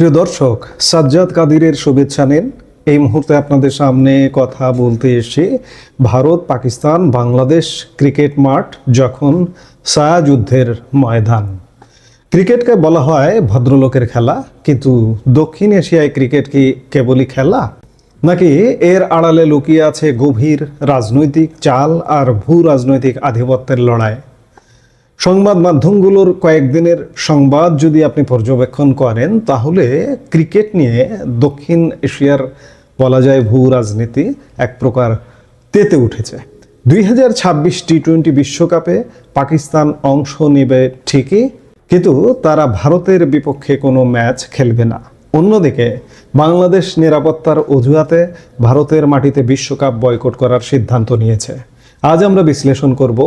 প্রিয় দর্শক, সাজ্জাদ কাদিরের শুভেচ্ছা নিন। এই মুহূর্তে আপনাদের সামনে কথা বলতে এসেছি ভারত পাকিস্তান বাংলাদেশ ক্রিকেট মাঠ যখন ছায়াযুদ্ধের ময়দান। ক্রিকেটকে বলা হয় ভদ্রলোকের খেলা, কিন্তু দক্ষিণ এশিয়ায় ক্রিকেট কি কেবলই খেলা, নাকি এর আড়ালে লুকিয়ে আছে গভীর রাজনৈতিক চাল আর ভূ রাজনৈতিক আধিপত্যের লড়াই? সংবাদ মাধ্যমগুলোর কয়েকদিনের সংবাদ যদি আপনি পর্যবেক্ষণ করেন, তাহলে ক্রিকেট নিয়ে দক্ষিণ এশিয়ার বলা যায় ভূ রাজনীতি এক প্রকার তেতে উঠেছে। 2026 টি-20 বিশ্বকাপে পাকিস্তান অংশ নেবে ঠিকই, কিন্তু তারা ভারতের বিপক্ষে কোনো ম্যাচ খেলবে না। অন্যদিকে বাংলাদেশ নিরাপত্তার অজুহাতে ভারতের মাটিতে বিশ্বকাপ বয়কট করার সিদ্ধান্ত নিয়েছে। আজ আমরা বিশ্লেষণ করব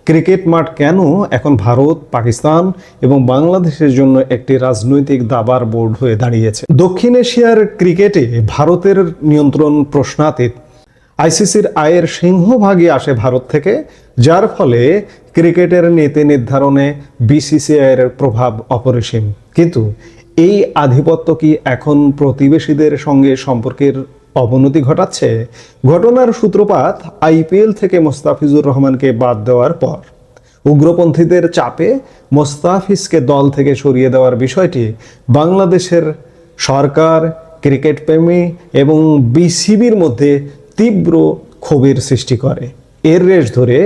ক্রিকেট মাঠ কেন এখন ভারত, পাকিস্তান এবং বাংলাদেশের জন্য একটি রাজনৈতিক দাবার বোর্ড হয়ে দাঁড়িয়েছে। দক্ষিণ এশিয়ার ক্রিকেটে ভারতের নিয়ন্ত্রণ প্রশ্নাতীত। আইসিসির আয়ের সিংহভাগই আসে ভারত থেকে, যার ফলে ক্রিকেটের নীতি নির্ধারণে বিসিসিআইয়ের প্রভাব অপরিসীম। কিন্তু এই আধিপত্য কি এখন প্রতিবেশীদের সঙ্গে সম্পর্কের অবনতি ঘটাচ্ছে? ঘটনার সূত্রপাত আইপিএল থেকে মোস্তাফিজুর রহমানকে বাদ দেওয়ার পর। উগ্রপন্থীদের চাপে মোস্তাফিজকে দল থেকে সরিয়ে দেওয়ার বিষয়টি বাংলাদেশের সরকার, ক্রিকেট প্রেমী এবং বিসিবির মধ্যে তীব্র ক্ষোভের সৃষ্টি করে। এর রেশ ধরে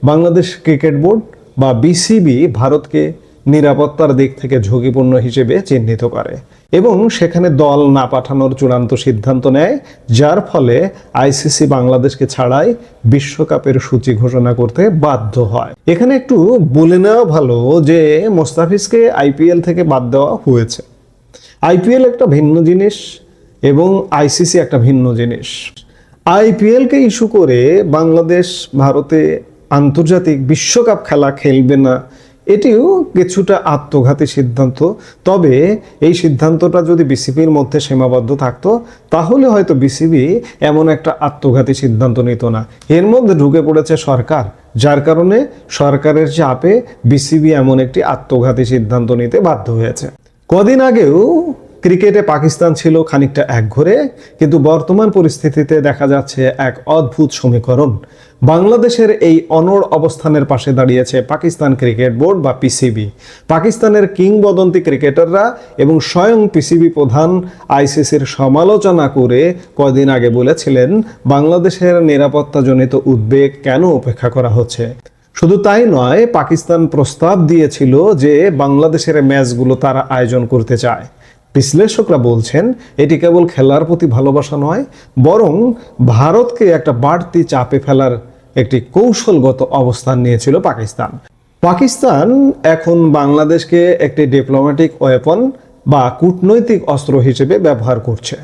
বাংলাদেশ ক্রিকেট বোর্ড বা বিসিবি ভারতকে নিরাপত্তার দিক থেকে ঝুঁকিপূর্ণ হিসেবে চিহ্নিত করে এবং সেখানে দল না পাঠানোর চূড়ান্ত সিদ্ধান্ত নেয়, যার ফলে আইসিসি বাংলাদেশকে ছাড়াই বিশ্বকাপের সূচি ঘোষণা করতে বাধ্য হয়। এখানে একটু বলে নেওয়া ভালো যে মোস্তাফিজকে আইপিএল থেকে বাদ দেওয়া হয়েছে। আইপিএল একটা ভিন্ন জিনিস এবং আইসিসি একটা ভিন্ন জিনিস। আইপিএলকে ইস্যু করে বাংলাদেশ ভারতে আন্তর্জাতিক বিশ্বকাপ খেলা খেলবে না, এটিও কিছুটা আত্মঘাতী সিদ্ধান্ত। তবে এই সিদ্ধান্তটা যদি বিসিবির মধ্যে সীমাবদ্ধ থাকতো, তাহলে হয়তো বিসিবি এমন একটা আত্মঘাতী সিদ্ধান্ত নিত না। এর মধ্যে ঢুকে পড়েছে সরকার, যার কারণে সরকারের চাপে বিসিবি এমন একটি আত্মঘাতী সিদ্ধান্ত নিতে বাধ্য হয়েছে। কদিন আগেও ক্রিকেটে পাকিস্তান ছিল খানিকটা একঘরে, কিন্তু বর্তমান পরিস্থিতিতে দেখা যাচ্ছে এক অদ্ভুত সমীকরণ। বাংলাদেশের এই অনড় অবস্থানের পাশে দাঁড়িয়েছে পাকিস্তান ক্রিকেট বোর্ড বা পিসিবি। পাকিস্তানের কিংবদন্তি ক্রিকেটাররা এবং স্বয়ং পিসিবি প্রধান আইসিসির সমালোচনা করে কদিন আগে বলেছিলেন, বাংলাদেশের নিরাপত্তাজনিত উদ্বেগ কেন উপেক্ষা করা হচ্ছে। শুধু তাই নয়, পাকিস্তান প্রস্তাব দিয়েছিল যে বাংলাদেশের ম্যাচগুলো তারা আয়োজন করতে চায়। বিশ্লেষকরা বলছেন এটি কেবল খেলার প্রতি ভালোবাসা নয়, বরং ভারতকে একটা বাড়তি চাপে ফেলার একটি কৌশলগত অবস্থান নিয়েছিল পাকিস্তান। পাকিস্তান এখন বাংলাদেশকে একটি ডিপ্লোম্যাটিক ওয়েপন বা কূটনৈতিক অস্ত্র হিসেবে ব্যবহার করছে।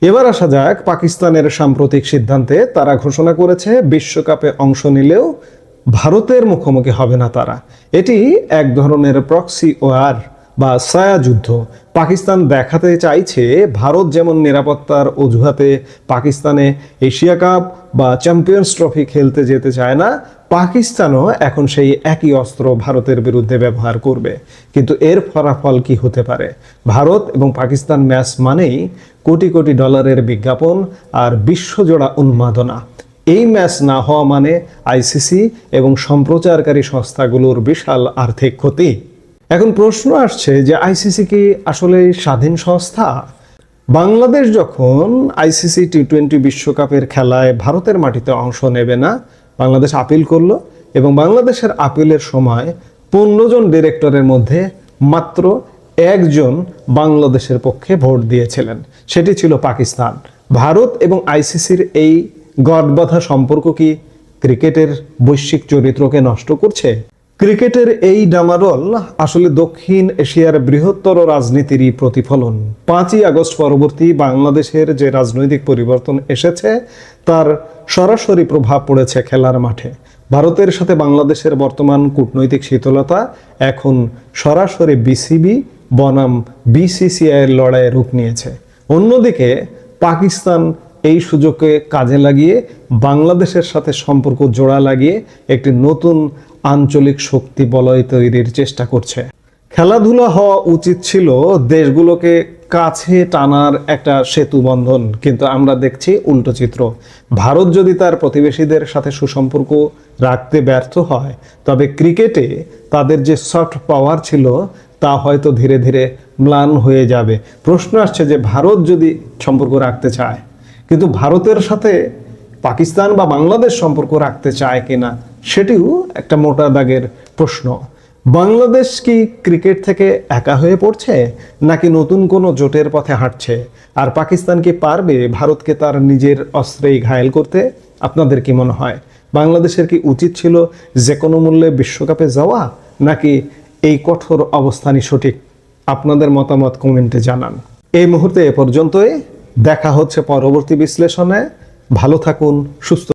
এবার আসা যাক পাকিস্তানের সাম্প্রতিক সিদ্ধান্তে। তারা ঘোষণা করেছে বিশ্বকাপে অংশ নিলেও ভারতের মুখোমুখি হবে না তারা। এটি এক ধরনের প্রক্সি ওয়ার বা ছায়াযুদ্ধ। পাকিস্তান দেখাতে চাইছে ভারত যেমন নিরাপত্তার অজুহাতে পাকিস্তানে এশিয়া কাপ বা চ্যাম্পিয়ন্স ট্রফি খেলতে যেতে চায় না, পাকিস্তানও এখন সেই একই অস্ত্র ভারতের বিরুদ্ধে ব্যবহার করবে। কিন্তু এর ফলাফল কি হতে পারে? ভারত এবং পাকিস্তান ম্যাচ মানেই কোটি কোটি ডলারের বিজ্ঞাপন আর বিশ্বজোড়া উন্মাদনা। এই ম্যাচ না হওয়া মানে আইসিসি এবং সম্প্রচারকারী সংস্থাগুলোর বিশাল আর্থিক ক্ষতি। এখন প্রশ্ন আসছে যে আইসিসি কি আসলে স্বাধীন সংস্থা? বাংলাদেশ যখন আইসিসি টি-20 বিশ্বকাপের খেলায় ভারতের মাটিতে অংশ নেবে না, বাংলাদেশ আপিল করলো এবং বাংলাদেশের আপিলের সময় 15 জন ডিরেক্টরের মধ্যে মাত্র একজন বাংলাদেশের পক্ষে ভোট দিয়েছিলেন, সেটি ছিল পাকিস্তান। ভারত এবং আইসিসির এই গডবাঁধা সম্পর্ক কি ক্রিকেটের বৈশ্বিক চরিত্রকে নষ্ট করছে? ক্রিকেটের এই ডামাডোল আসলে দক্ষিণ এশিয়ার বৃহত্তর রাজনীতিরই প্রতিফলন। 5ই আগস্ট পরবর্তী বাংলাদেশের যে রাজনৈতিক পরিবর্তন এসেছে, তার সরাসরি প্রভাব পড়েছে খেলার মাঠে। ভারতের সাথে বাংলাদেশের বর্তমান কূটনৈতিক শীতলতা এখন সরাসরি বিসিবি বনাম বিসিসিআইয়ের লড়াইয়ে রূপ নিয়েছে। অন্যদিকে পাকিস্তান এই সুযোগকে কাজে লাগিয়ে বাংলাদেশের সাথে সম্পর্ক জোড়া লাগিয়ে একটি নতুন আঞ্চলিক শক্তি বলয় তৈরির চেষ্টা করছে। খেলাধুলা হওয়া উচিত ছিল দেশগুলোকে কাছে টানার একটা সেতু বন্ধন, কিন্তু আমরা দেখছি উল্টো চিত্র। ভারত যদি তার প্রতিবেশীদের সাথে সুসম্পর্ক রাখতে ব্যর্থ হয়, তবে ক্রিকেটে তাদের যে সফট পাওয়ার ছিল তা হয়তো ধীরে ধীরে ম্লান হয়ে যাবে। প্রশ্ন আসছে যে ভারত যদি সম্পর্ক রাখতে চায়, কিন্তু ভারতের সাথে পাকিস্তান বা বাংলাদেশ সম্পর্ক রাখতে চায় কিনা, সেটিও একটা মোটা দাগের প্রশ্ন। বাংলাদেশ কি ক্রিকেট থেকে একা হয়ে পড়ছে, নাকি নতুন কোনো জোটের পথে হাঁটছে? আর পাকিস্তান কি পারবে ভারতকে তার নিজের অস্ত্রেই ঘায়েল করতে? আপনাদের কি মনে হয়, বাংলাদেশের কি উচিত ছিল যে কোনো মূল্যে বিশ্বকাপে যাওয়া, নাকি এই কঠোর অবস্থানই সঠিক? আপনাদের মতামত কমেন্টে জানান। এই মুহূর্তে এ পর্যন্তই, দেখা হচ্ছে পরবর্তী বিশ্লেষণে। ভালো থাকুন, সুস্থ